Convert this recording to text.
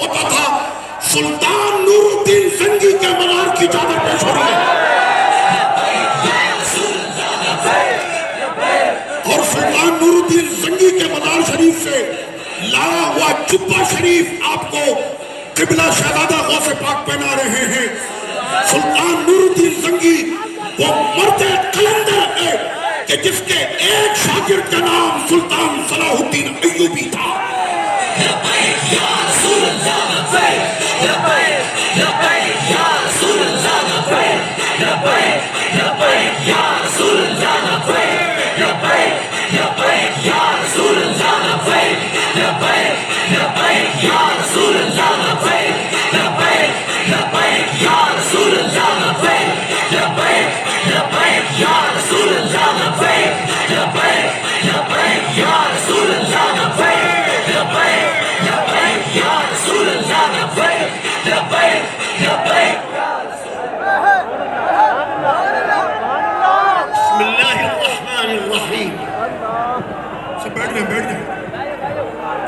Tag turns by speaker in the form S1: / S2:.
S1: ہوتا تھا سلطان نور الدین زنگی کے مزار کی چادر پیش ہو رہی ہے اور سلطان نور الدین زنگی کے مزار شریف سے لایا ہوا جبہ شریف آپ کو قبلہ شہزادہ غوث پاک پہنا رہے ہیں. سلطان نور الدین زنگی وہ مرد قلندر ہے کہ جس کے ایک شاگرد کا نام سلطان صلاح الدین ایوبی تھا. بسم اللہ الرحمن الرحیم. بیٹھ جائیں